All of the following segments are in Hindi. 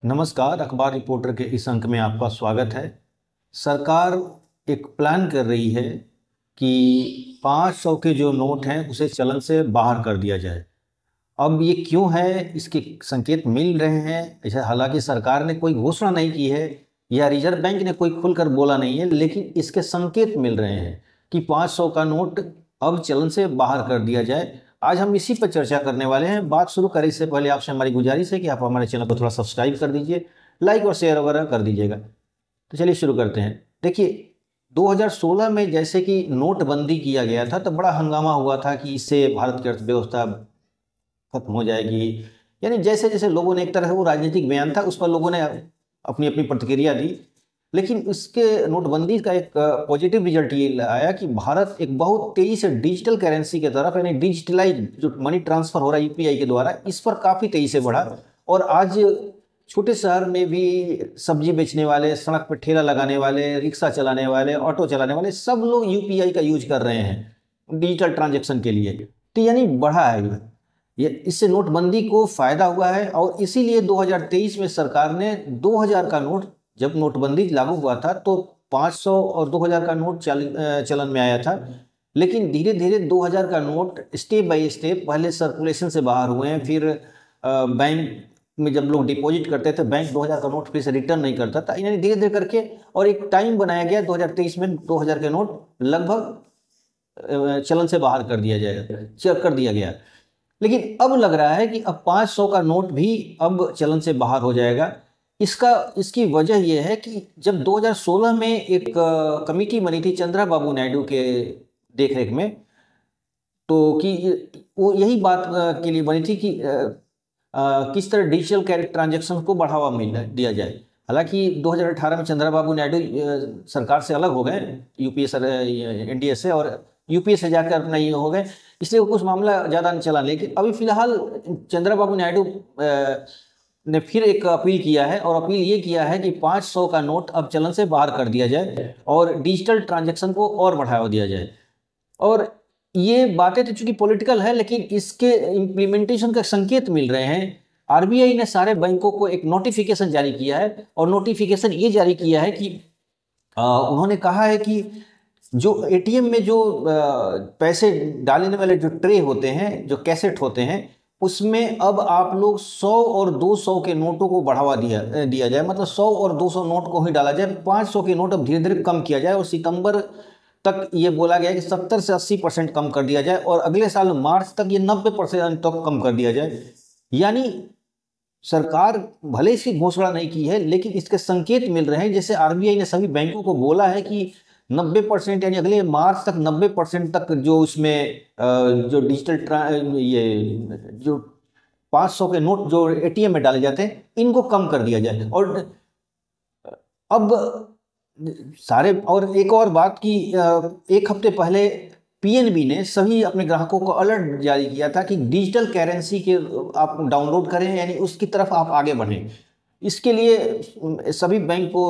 नमस्कार। अखबार रिपोर्टर के इस अंक में आपका स्वागत है। सरकार एक प्लान कर रही है कि 500 के जो नोट हैं उसे चलन से बाहर कर दिया जाए। अब ये क्यों है, इसके संकेत मिल रहे हैं। ऐसा हालांकि सरकार ने कोई घोषणा नहीं की है या रिजर्व बैंक ने कोई खुलकर बोला नहीं है, लेकिन इसके संकेत मिल रहे हैं कि 500 का नोट अब चलन से बाहर कर दिया जाए। आज हम इसी पर चर्चा करने वाले हैं। बात शुरू करें इससे पहले आपसे हमारी गुजारिश है कि आप हमारे चैनल को थोड़ा सब्सक्राइब कर दीजिए, लाइक और शेयर वगैरह कर दीजिएगा। तो चलिए शुरू करते हैं। देखिए, 2016 में जैसे कि नोटबंदी किया गया था तो बड़ा हंगामा हुआ था कि इससे भारत की अर्थव्यवस्था खत्म हो जाएगी। यानी जैसे जैसे लोगों ने, एक तरह से वो राजनीतिक बयान था, उस पर लोगों ने अपनी अपनी प्रतिक्रिया दी। लेकिन इसके नोटबंदी का एक पॉजिटिव रिजल्ट ये आया कि भारत एक बहुत तेजी से डिजिटल करेंसी के तरफ, यानी डिजिटलाइज जो मनी ट्रांसफर हो रहा है यूपीआई के द्वारा, इस पर काफ़ी तेजी से बढ़ा। और आज छोटे शहर में भी सब्जी बेचने वाले, सड़क पर ठेला लगाने वाले, रिक्शा चलाने वाले, ऑटो चलाने वाले, सब लोग यूपीआई का यूज कर रहे हैं डिजिटल ट्रांजेक्शन के लिए। तो यानी बढ़ा है ये, इससे नोटबंदी को फायदा हुआ है। और इसीलिए 2023 में सरकार ने 2000 का नोट, जब नोटबंदी लागू हुआ था तो 500 और 2000 का नोट चलन में आया था। लेकिन धीरे धीरे 2000 का नोट स्टेप बाय स्टेप पहले सर्कुलेशन से बाहर हुए हैं। फिर बैंक में जब लोग डिपॉजिट करते थे, बैंक 2000 का नोट फिर से रिटर्न नहीं करता था। यानी धीरे धीरे करके और एक टाइम बनाया गया 2023 में 2000 के नोट लगभग चलन से बाहर कर दिया जाएगा, कर दिया गया। लेकिन अब लग रहा है कि अब 500 का नोट भी अब चलन से बाहर हो जाएगा। इसकी वजह यह है कि जब 2016 में एक कमेटी बनी थी चंद्रा बाबू नायडू के देखरेख में, तो कि वो यही बात के लिए बनी थी कि किस तरह डिजिटल ट्रांजेक्शन को बढ़ावा दिया जाए। हालांकि 2018 में चंद्रा बाबू नायडू सरकार से अलग हो गए, यूपीए सर एनडीए से, और यूपीए से जाकर अपना ये हो गए, इसलिए कुछ मामला ज़्यादा नहीं चला। लेकिन अभी फिलहाल चंद्रा बाबू नायडू ने फिर एक अपील किया है, और अपील ये किया है कि 500 का नोट अब चलन से बाहर कर दिया जाए और डिजिटल ट्रांजेक्शन को और बढ़ावा दिया जाए। और ये बातें तो चूंकि पॉलिटिकल है, लेकिन इसके इम्प्लीमेंटेशन का संकेत मिल रहे हैं। आरबीआई ने सारे बैंकों को एक नोटिफिकेशन जारी किया है, और नोटिफिकेशन ये जारी किया है कि उन्होंने कहा है कि जो एटीएम में जो पैसे डालने वाले जो ट्रे होते हैं, जो कैसेट होते हैं, उसमें अब आप लोग 100 और 200 के नोटों को बढ़ावा दिया जाए। मतलब 100 और 200 नोट को ही डाला जाए। 500 के नोट अब धीरे धीरे कम किया जाए, और सितंबर तक ये बोला गया कि 70 से 80% कम कर दिया जाए, और अगले साल मार्च तक ये 90% तक कम कर दिया जाए। यानी सरकार भले इसकी घोषणा नहीं की है, लेकिन इसके संकेत मिल रहे हैं। जैसे आरबीआई ने सभी बैंकों को बोला है कि 90%, यानी अगले मार्च तक 90% तक जो उसमें जो डिजिटल ये जो 500 के नोट जो एटीएम में डाले जाते हैं, इनको कम कर दिया जाए। और अब सारे, और एक और बात कि एक हफ्ते पहले पीएनबी ने सभी अपने ग्राहकों को अलर्ट जारी किया था कि डिजिटल करेंसी के आप डाउनलोड करें, यानी उसकी तरफ आप आगे बढ़ें। इसके लिए सभी बैंक को,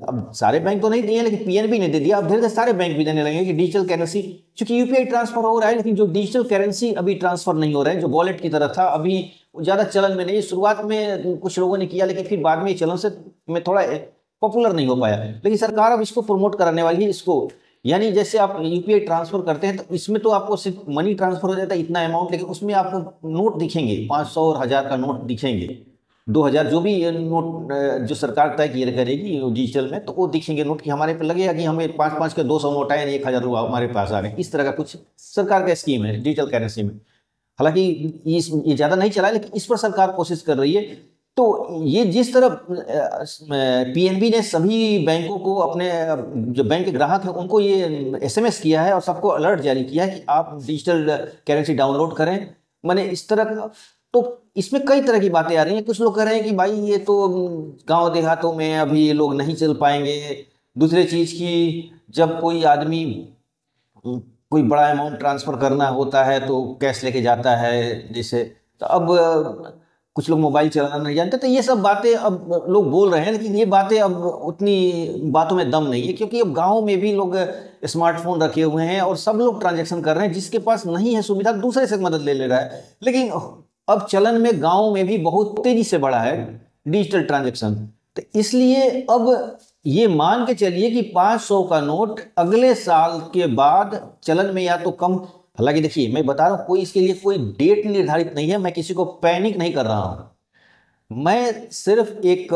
अब सारे बैंक तो नहीं दिए, लेकिन पीएनबी ने दे दिया। अब धीरे धीरे सारे बैंक भी देने लगे कि डिजिटल करेंसी, चूंकि यूपीआई ट्रांसफर हो रहा है, लेकिन जो डिजिटल करेंसी अभी ट्रांसफर नहीं हो रहा है, जो वॉलेट की तरह था, अभी ज़्यादा चलन में नहीं। शुरुआत में कुछ लोगों ने किया, लेकिन फिर बाद में चलन से में थोड़ा पॉपुलर नहीं हो पाया। लेकिन सरकार अब इसको प्रमोट कराने वाली है इसको। यानी जैसे आप यूपीआई ट्रांसफर करते हैं तो इसमें तो आपको सिर्फ मनी ट्रांसफर हो जाता है इतना अमाउंट, लेकिन उसमें आपको नोट दिखेंगे, 500 और 1000 का नोट दिखेंगे, 2000 जो भी नोट जो सरकार तय करेगी डिजिटल में, तो वो दिखेंगे नोट, कि हमारे पे लगेगा कि हमें 5-5 के 200 नोट आए, 1000 रुपये हमारे पास आ रहे हैं। इस तरह का कुछ सरकार का स्कीम है डिजिटल करेंसी में। हालांकि ये ज़्यादा नहीं चला है, लेकिन इस पर सरकार कोशिश कर रही है। तो ये जिस तरह पीएनबी ने सभी बैंकों को, अपने जो बैंक के ग्राहक हैं उनको ये एसएमएस किया है और सबको अलर्ट जारी किया है कि आप डिजिटल करेंसी डाउनलोड करें, मैंने इस तरह का। तो इसमें कई तरह की बातें आ रही हैं। कुछ लोग कह रहे हैं कि भाई ये तो गांव देहातों में अभी ये लोग नहीं चल पाएंगे। दूसरे चीज़ की, जब कोई आदमी कोई बड़ा अमाउंट ट्रांसफ़र करना होता है तो कैश लेके जाता है, जैसे, तो अब कुछ लोग मोबाइल चलाना नहीं जानते। तो ये सब बातें अब लोग बोल रहे हैं, लेकिन ये बातें अब उतनी बातों में दम नहीं है, क्योंकि अब गांव में भी लोग स्मार्टफोन रखे हुए हैं और सब लोग ट्रांजैक्शन कर रहे हैं। जिसके पास नहीं है सुविधा, दूसरे से मदद ले ले रहा है। लेकिन अब चलन में गाँव में भी बहुत तेज़ी से बढ़ा है। Digital transaction. तो इसलिए अब ये मान के चलिए कि 500 का नोट अगले साल के बाद चलन में या तो कम, हालांकि देखिए मैं बता रहा हूँ कोई इसके लिए कोई डेट निर्धारित नहीं है, मैं किसी को पैनिक नहीं कर रहा हूँ, मैं सिर्फ एक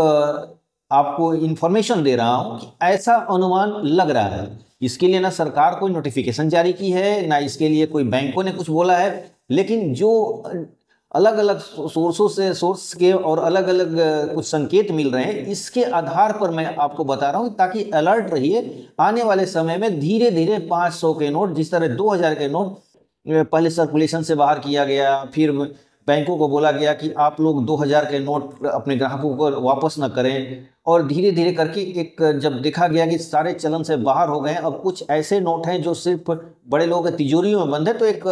आपको इंफॉर्मेशन दे रहा हूँ कि ऐसा अनुमान लग रहा है। इसके लिए ना सरकार कोई नोटिफिकेशन जारी की है, ना इसके लिए कोई बैंकों ने कुछ बोला है, लेकिन जो अलग अलग सोर्स के और अलग अलग कुछ संकेत मिल रहे हैं, इसके आधार पर मैं आपको बता रहा हूं ताकि अलर्ट रहिए। आने वाले समय में धीरे धीरे 500 के नोट, जिस तरह 2000 के नोट पहले सर्कुलेशन से बाहर किया गया, फिर बैंकों को बोला गया कि आप लोग 2000 के नोट अपने ग्राहकों को वापस न करें, और धीरे धीरे करके एक जब देखा गया कि सारे चलन से बाहर हो गए, अब कुछ ऐसे नोट हैं जो सिर्फ बड़े लोगों के तिजोरियों में बंद है, तो एक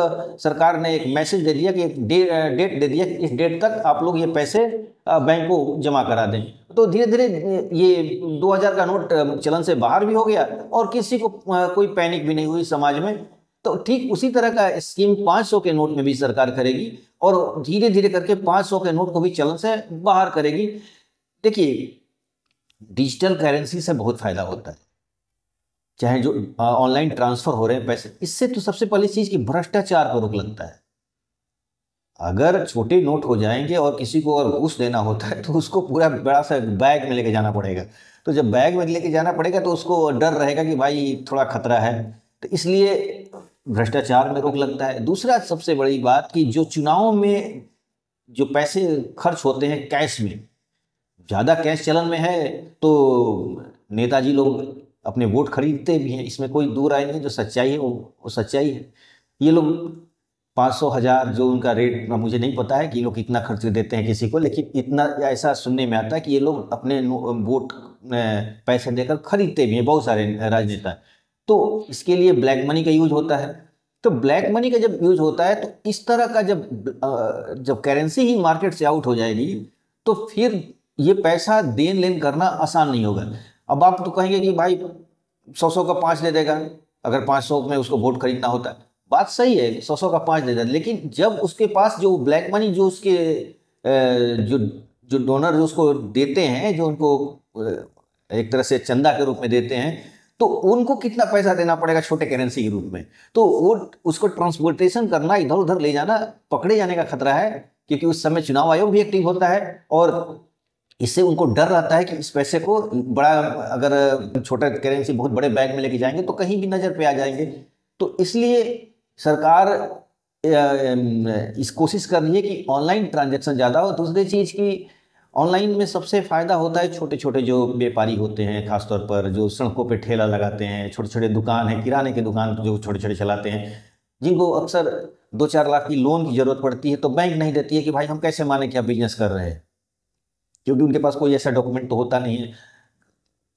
सरकार ने एक मैसेज दे दिया कि एक डेट दे दिया कि इस डेट तक आप लोग ये पैसे बैंक को जमा करा दें। तो धीरे धीरे ये 2000 का नोट चलन से बाहर भी हो गया और किसी को कोई पैनिक भी नहीं हुई समाज में। तो ठीक उसी तरह का स्कीम 500 के नोट में भी सरकार करेगी और धीरे धीरे करके 500 के नोट को भी चलन से बाहर करेगी। देखिए, डिजिटल करेंसी से बहुत फायदा होता है, चाहे जो ऑनलाइन ट्रांसफर हो रहे हैं पैसे, इससे तो सबसे पहली चीज की भ्रष्टाचार पर रोक लगता है। अगर छोटे नोट हो जाएंगे और किसी को अगर घूस देना होता है तो उसको पूरा बड़ा सा बैग में लेके जाना पड़ेगा, तो जब बैग में लेके जाना पड़ेगा तो उसको डर रहेगा कि भाई थोड़ा खतरा है, तो इसलिए भ्रष्टाचार में रोक लगता है। दूसरा सबसे बड़ी बात कि जो चुनाव में जो पैसे खर्च होते हैं कैश में, ज़्यादा कैश चलन में है तो नेताजी लोग अपने वोट खरीदते भी हैं, इसमें कोई दो राय नहीं, जो सच्चाई है वो सच्चाई है। ये लोग 500 1000 जो उनका रेट मुझे नहीं पता है कि ये लोग कितना खर्च देते हैं किसी को, लेकिन इतना ऐसा सुनने में आता है कि ये लोग अपने वोट पैसे देकर खरीदते भी हैं, बहुत सारे राजनेता। तो इसके लिए ब्लैक मनी का यूज होता है। तो ब्लैक मनी का जब यूज होता है तो इस तरह का जब करेंसी ही मार्केट से आउट हो जाएगी तो फिर ये पैसा देन लेन करना आसान नहीं होगा। अब आप तो कहेंगे कि भाई 100 का 5 दे देगा, अगर 500 में उसको वोट खरीदना होता है, बात सही है, 100 का 5 दे देगा, लेकिन जब उसके पास जो ब्लैक मनी जो उसके जो जो डोनर जो उसको देते हैं, जो उनको एक तरह से चंदा के रूप में देते हैं, तो उनको कितना पैसा देना पड़ेगा छोटे करेंसी के रूप में, तो वो उसको ट्रांसपोर्टेशन करना, इधर उधर ले जाना, पकड़े जाने का खतरा है, क्योंकि उस समय चुनाव आयोग भी एक्टिव होता है और इससे उनको डर रहता है कि इस पैसे को बड़ा, अगर छोटा करेंसी बहुत बड़े बैग में लेके जाएंगे तो कहीं भी नजर पे आ जाएंगे। तो इसलिए सरकार इस कोशिश कर रही है कि ऑनलाइन ट्रांजैक्शन ज़्यादा हो। दूसरी चीज़ की ऑनलाइन में सबसे फ़ायदा होता है छोटे छोटे जो व्यापारी होते हैं, खासतौर पर जो सड़कों पे ठेला लगाते हैं, छोटे छोटे दुकान है, किराने की दुकान जो छोटे छोटे चलाते हैं, जिनको अक्सर 2-4 लाख की लोन की ज़रूरत पड़ती है, तो बैंक नहीं देती है कि भाई हम कैसे माने कि आप बिजनेस कर रहे हैं, क्योंकि उनके पास कोई ऐसा डॉक्यूमेंट तो होता नहीं है।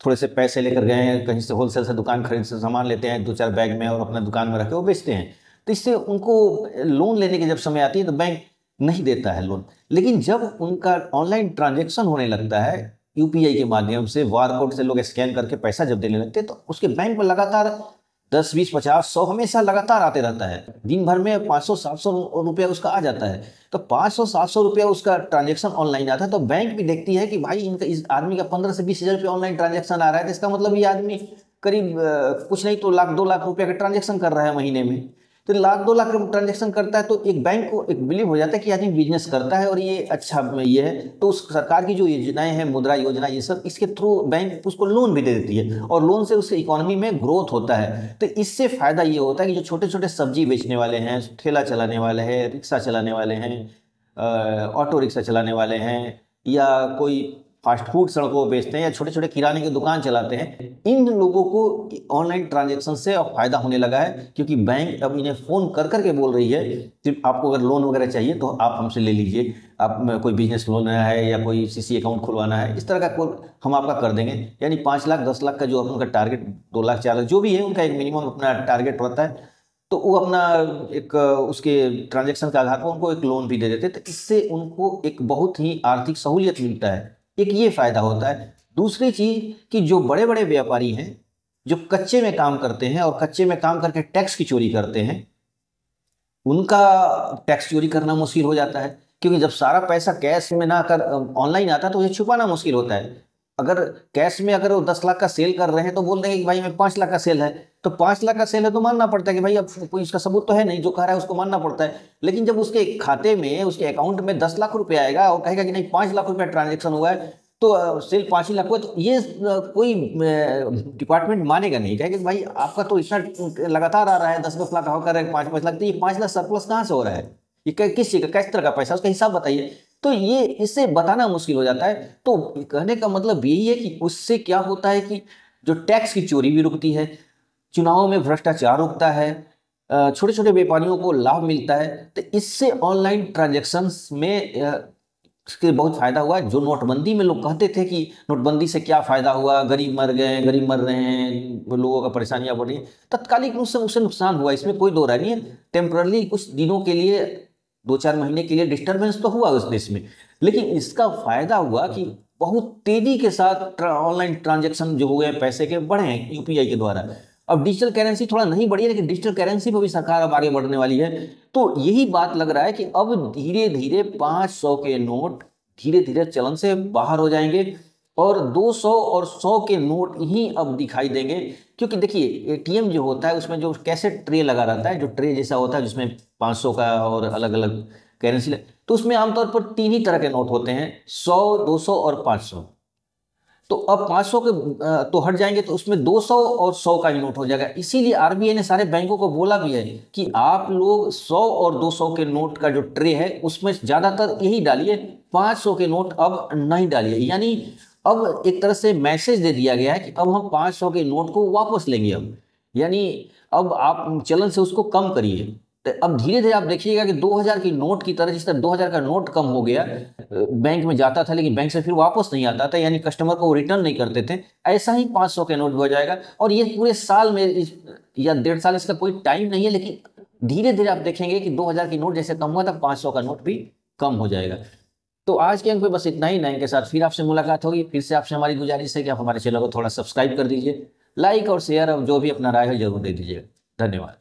थोड़े से पैसे लेकर गए हैं कहीं से, होलसेल से दुकान खरीद से सामान लेते हैं 2-4 बैग में और अपना दुकान में रख के वो बेचते हैं, तो इससे उनको लोन लेने की जब समय आती है तो बैंक नहीं देता है लोन। लेकिन जब उनका ऑनलाइन ट्रांजैक्शन होने लगता है यूपीआई के माध्यम से, बार कोड से लोग स्कैन करके पैसा जब देने लगते हैं, तो उसके बैंक में लगातार 10, 20, 50, 100 हमेशा लगातार आते रहता है। दिन भर में 500-700 रुपया उसका आ जाता है। तो 500-700 रुपया उसका ट्रांजैक्शन ऑनलाइन आता है, तो बैंक भी देखती है कि भाई इनका, इस आदमी का 15 से 20 हज़ार रुपया ऑनलाइन ट्रांजैक्शन आ रहा है, तो इसका मतलब ये आदमी करीब कुछ नहीं तो 1-2 लाख रुपया का ट्रांजैक्शन कर रहा है महीने में। तो 1-2 लाख का ट्रांजैक्शन करता है तो एक बैंक को एक बिलीव हो जाता है कि आदमी बिजनेस करता है और ये अच्छा ये है। तो उस सरकार की जो योजनाएं हैं, मुद्रा योजना, ये सब, इसके थ्रू बैंक उसको लोन भी दे देती है और लोन से उसके इकोनॉमी में ग्रोथ होता है। तो इससे फायदा ये होता है कि जो छोटे छोटे सब्जी बेचने वाले हैं, ठेला चलाने वाले हैं, रिक्शा चलाने वाले हैं, ऑटो रिक्शा चलाने वाले हैं, या कोई फास्ट फूड सड़कों पर बेचते हैं, या छोटे छोटे किराने की दुकान चलाते हैं, इन लोगों को ऑनलाइन ट्रांजैक्शन से अब फायदा होने लगा है, क्योंकि बैंक अब इन्हें फ़ोन कर करके बोल रही है कि आपको अगर लोन वगैरह चाहिए तो आप हमसे ले लीजिए, आप कोई बिजनेस लोन है या कोई सीसी अकाउंट खुलवाना है, इस तरह का हम आपका कर देंगे। यानी 5 लाख 10 लाख का जो उनका टारगेट, 2 लाख 4 लाख जो भी है, उनका एक मिनिमम अपना टारगेट रहता है, तो वो अपना एक उसके ट्रांजैक्शन के आधार पर उनको एक लोन भी दे देते हैं। तो इससे उनको एक बहुत ही आर्थिक सहूलियत मिलता है, एक ये फायदा होता है। दूसरी चीज कि जो बड़े बड़े व्यापारी हैं, जो कच्चे में काम करते हैं और कच्चे में काम करके टैक्स की चोरी करते हैं, उनका टैक्स चोरी करना मुश्किल हो जाता है, क्योंकि जब सारा पैसा कैश में ना कर ऑनलाइन आता है तो उसे छुपाना मुश्किल होता है। अगर कैश में अगर वो 10 लाख का सेल कर रहे हैं तो बोल देंगे कि भाई मैं 5 लाख का सेल है, तो 5 लाख का सेल है तो मानना पड़ता है कि भाई अब कोई इसका सबूत तो है नहीं, जो कह रहा है उसको मानना पड़ता है। लेकिन जब उसके खाते में, उसके अकाउंट में 10 लाख रुपया आएगा और कहेगा कि नहीं 5 लाख रुपया ट्रांजेक्शन हुआ है, तो सेल 5 ही लाख हुआ, तो ये कोई डिपार्टमेंट मानेगा नहीं, कहेगा कि भाई आपका तो इतना लगातार आ रहा है, 10-10 लाख होकर 5-5 लाख, तो ये 5 लाख सरप्लस कहाँ से हो रहा है, ये किस चीज़ का, किस तरह का पैसा, उसका हिसाब बताइए। तो ये इससे बताना मुश्किल हो जाता है। तो कहने का मतलब यही है कि उससे क्या होता है कि जो टैक्स की चोरी भी रुकती है, चुनावों में भ्रष्टाचार रुकता है, छोटे छोटे व्यापारियों को लाभ मिलता है। तो इससे ऑनलाइन ट्रांजैक्शंस में इसके बहुत फायदा हुआ है। जो नोटबंदी में लोग कहते थे कि नोटबंदी से क्या फायदा हुआ, गरीब मर गए, गरीब मर रहे हैं, लोगों का परेशानियां बढ़ रही हैं, तत्कालिक रूप से उससे नुकसान हुआ, इसमें कोई दो राय नहीं है। टेम्पररी कुछ दिनों के लिए, 2-4 महीने के लिए डिस्टर्बेंस तो हुआ उस देश में, लेकिन इसका फायदा हुआ कि बहुत तेजी के साथ ऑनलाइन ट्रांजैक्शन जो हुए पैसे के बढ़े हैं यूपीआई के द्वारा। अब डिजिटल करेंसी थोड़ा नहीं बढ़ी है, लेकिन डिजिटल करेंसी पर भी सरकार अब आगे बढ़ने वाली है। तो यही बात लग रहा है कि अब धीरे धीरे 500 के नोट धीरे धीरे चलन से बाहर हो जाएंगे और 200 और 100 के नोट ही अब दिखाई देंगे। क्योंकि देखिए एटीएम जो होता है उसमें जो कैसे ट्रे लगा रहता है, जो ट्रे जैसा होता है जिसमें 500 का और अलग अलग करेंसी, तो उसमें आमतौर पर 3 ही तरह के नोट होते हैं, 100, 200 और 500। तो अब 500 के तो हट जाएंगे, तो उसमें 200 और 100 का ही नोट हो जाएगा। इसीलिए आरबीआई ने सारे बैंकों को बोला भी है कि आप लोग 100 और 200 के नोट का जो ट्रे है उसमें ज़्यादातर यही डालिए, 500 के नोट अब नहीं डालिए। यानी अब एक तरह से मैसेज दे दिया गया है कि अब हम 500 के नोट को वापस लेंगे। अब यानी अब आप चलन से उसको कम करिए। तो अब धीरे धीरे आप देखिएगा कि 2000 की नोट की तरह, जिस तरह 2000 का नोट कम हो गया, बैंक में जाता था लेकिन बैंक से फिर वापस नहीं आता था, यानी कस्टमर को रिटर्न नहीं करते थे, ऐसा ही 500 के नोट भी हो जाएगा। और ये पूरे साल में या 1.5 साल, इसका कोई टाइम नहीं है, लेकिन धीरे धीरे आप देखेंगे कि 2000 की नोट जैसे कम हुआ था, 500 का नोट भी कम हो जाएगा। तो आज के अंक पे बस इतना ही। नए के साथ फिर आपसे मुलाकात होगी। फिर से आपसे हमारी गुजारिश है कि आप हमारे चैनल को थोड़ा सब्सक्राइब कर दीजिए, लाइक और शेयर और जो भी अपना राय हो जरूर दे दीजिएगा। धन्यवाद।